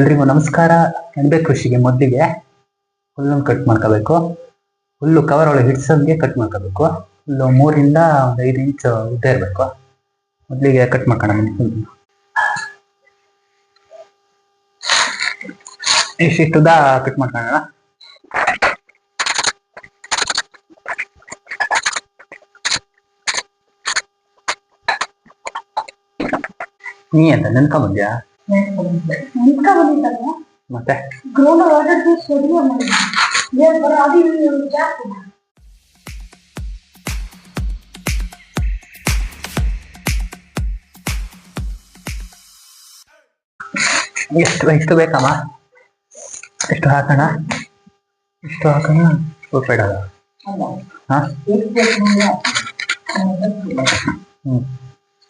ಎಲ್ರಿಗೂ ನಮಸ್ಕಾರ. ಎಣಬೆ ಕೃಷಿಗೆ ಮೊದಲಿಗೆ ಹುಲ್ಲನ್ನು ಕಟ್ ಮಾಡ್ಕೋಬೇಕು. ಹುಲ್ಲು ಕವರ್ ಒಳಗೆ ಹಿಡ್ಸಂಗೆ ಕಟ್ ಮಾಡ್ಕೋಬೇಕು. ಹುಲ್ಲು 3 ಇಂದ 5 ಇಂಚ್ ಉದ್ದ ಇರಬೇಕು. ಮೊದಲಿಗೆ ಕಟ್ ಮಾಡ್ಕೊಳ್ಳೋಣ. ಹುಲ್ಲು ಇಷ್ಟು ಉದ್ದ ಕಟ್ ಮಾಡ್ಕೊಳ್ಳೋಣ. ನೀ ಅಂತ ನೆನ್ಕೊಂಬಂದ್ಯಾ? ಮತ್ತೆ ಎಷ್ಟು ಬೇಕಮ್ಮ? ಎಷ್ಟು ಹಾಕೋಣ? ಇಷ್ಟು ಹಾಕೋಣ. ಬೇಡ.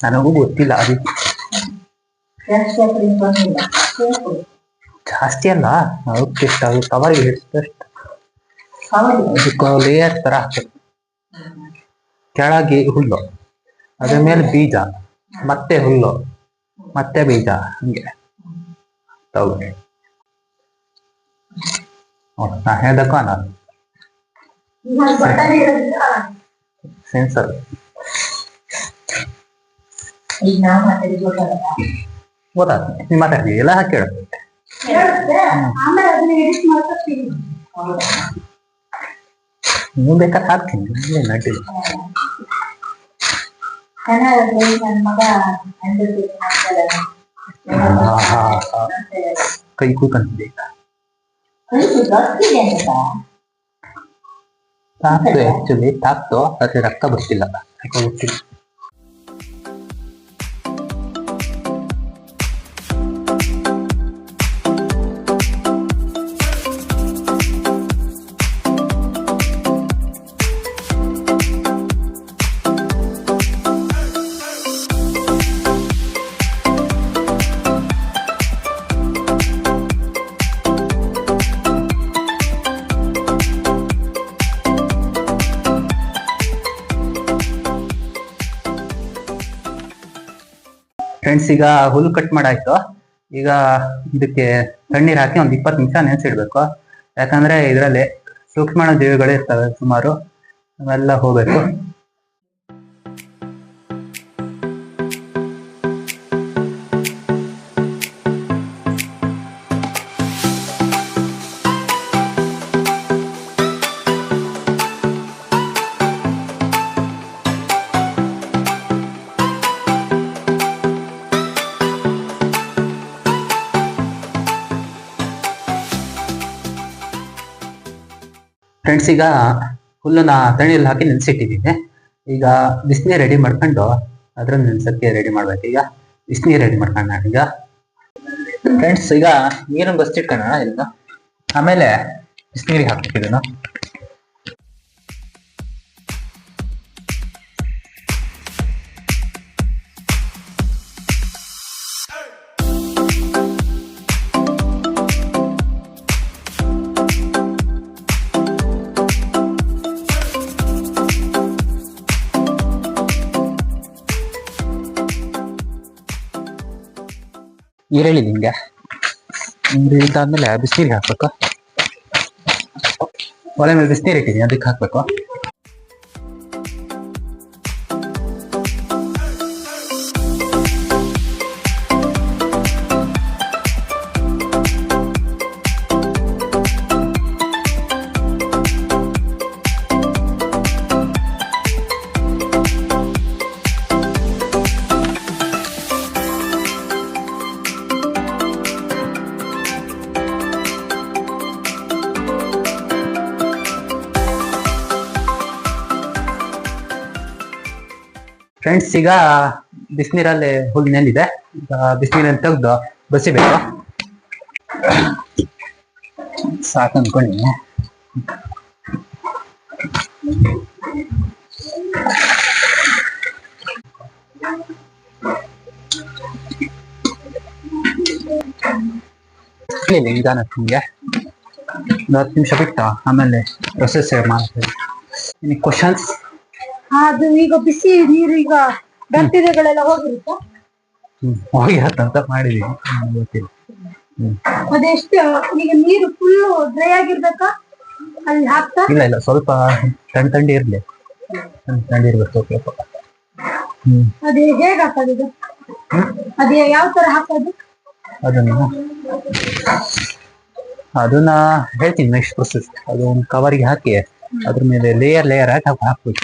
ನನಗೂ ಗೊತ್ತಿಲ್ಲ. ಅದಕ್ಕೆ ಜಾಸ್ತಿ ಅಲ್ಲ, ಅದು ಕವರ್ಗೆ ಹಿಡಿಸಿದಷ್ಟು ಲೇಯರ್ ತರ ಹಾಕ್ಬೇಕು. ಕೆಳಗೆ ಹುಲ್ಲು, ಅದ್ರ ಮೇಲೆ ಬೀಜ, ಮತ್ತೆ ಹುಲ್ಲು, ಮತ್ತೆ ಬೀಜ, ಹಂಗೆ ತಗೊಳ್ಳಿ. ನಾ ಹೇಳ್ದಕ್ಕ ನಾನು ಸೆನ್ಸರ್ ಗೊತ್ತಾಗ್ತದೆ. ನೀವು ಮಾತಾಡ್ತೀವಿ ಎಲ್ಲ ಹಾಕಿ ಹೇಳುತ್ತೆ. ನೀವು ಬೇಕಾದ್ರೆ ಹಾಕ್ತೀನಿ, ಅಡ್ಡಿಲ್ಲ. ಕೈ ಕೂತಂತಿದೆ ಈಗ. ತಾಕ್ತು, ಆಕ್ಚುಲಿ ತಾಕ್ತು, ಅದ್ರ ರಕ್ತ ಬರ್ತಿಲ್ಲ. ಗೊತ್ತಿಲ್ಲ. ಫ್ರೆಂಡ್ಸ್, ಈಗ ಹುಲ್ಲು ಕಟ್ ಮಾಡಾಯ್ತು. ಈಗ ಇದಕ್ಕೆ ತಣ್ಣೀರು ಹಾಕಿ ಒಂದು 20 ನಿಮಿಷ ನೆನೆಸಿಡ್ಬೇಕು. ಯಾಕಂದ್ರೆ ಇದರಲ್ಲಿ ಸೂಕ್ಷ್ಮಾಣು ಜೀವಿಗಳು ಇರ್ತವೆ ಸುಮಾರು, ಅವೆಲ್ಲ ಹೋಗ್ಬೇಕು. ಫ್ರೆಂಡ್ಸ್, ಈಗ ಹುಲ್ಲನ್ನ ತಣ್ಣೀರಲ್ಲಿ ಹಾಕಿ ನೆನೆಸಿಟ್ಟಿದ್ದೀನಿ. ಈಗ ಬಿಸಿನೀರು ರೆಡಿ ಮಾಡ್ಕೊಂಡು ಅದ್ರಲ್ಲಿ ನೆನ್ಸಕ್ಕೆ ರೆಡಿ ಮಾಡ್ಬೇಕು. ಈಗ ಬಿಸಿನೀರು ರೆಡಿ ಮಾಡ್ಕೊಳ್ಳೋಣ. ಈಗ ಫ್ರೆಂಡ್ಸ್, ಈಗ ನೀರನ್ನು ಬಸ್ತಿಟ್ಕೊಳ್ಳೋಣ. ಇದನ್ನ ಆಮೇಲೆ ಬಿಸಿನೀರಿಗೆ ಹಾಕ್ತಿದ್ದೀನ. ಈರುಳ್ಳಿ ಹಿಂಗೆ ಇದಾದ್ಮೇಲೆ ಬಿಸಿನೀರಿಗೆ ಹಾಕ್ಬೇಕು. ಒಲೆ ಮೇಲೆ ಬಿಸಿನೀರು ಇಟ್ಟಿದ್ದೀನಿ, ಅದಕ್ಕೆ ಹಾಕ್ಬೇಕು. ಫ್ರೆಂಡ್ಸ್, ಈಗ ಬಿಸಿನೀರಲ್ಲಿ ಹುಲ್ಲು ನೆಂದಿದೆ. ಈಗ ಬಿಸಿನೀರನ್ನು ತೆಗೆದು ಬಸಿಬೇಕು. ಸಾಕು ಅನ್ಕೊಂಡಿ. ನಿಧಾನ ನಿಮಗೆ 10 ನಿಮಿಷ ಬಿಟ್ಟು ಆಮೇಲೆ ಪ್ರೊಸೆಸ್ ಮಾಡ್ತೀವಿ. ಕ್ವಶನ್ಸ್? ಅದು ಈಗ ಬಿಸಿ ನೀರು, ಈಗ ಬ್ಯಾಕ್ಟೀರಿಯಾಗಳೆಲ್ಲ ಹೋಗಿರುತ್ತಾ? ಹೋಗಿರತ್ತಂತ ಮಾಡಿದೀವಿ, ಗೊತ್ತಿಲ್ಲ. ಅದೆಷ್ಟು ಈಗ ನೀರು ಫುಲ್ ಡ್ರೈ ಆಗಿರ್ಬೇಕಾ ಅಲ್ಲಿ ಹಾಕ್ತಾ? ಇಲ್ಲ ಸ್ವಲ್ಪ ತಣ್ಣಿ ಇರ್ಲಿ, ತಣ್ಣಿ ಇರ್ಬೇಕು. ಓಕೆ. ಅದೇ ಹೇಗ್ ಹಾಕೋದು ಇದು? ಅದೇ ಯಾವ ತರ ಹಾಕೋದು ಅದನ್ನ ಹೇಳ್ತೀನಿ ನೆಕ್ಸ್ಟ್ ಪ್ರೊಸೆಸ್. ಅದು ಒಂದು ಕವರ್ಗೆ ಹಾಕಿ ಅದ್ರ ಮೇಲೆ ಲೇಯರ್ ಹಾಕಿ ಹಾಕ್ಬೇಕು.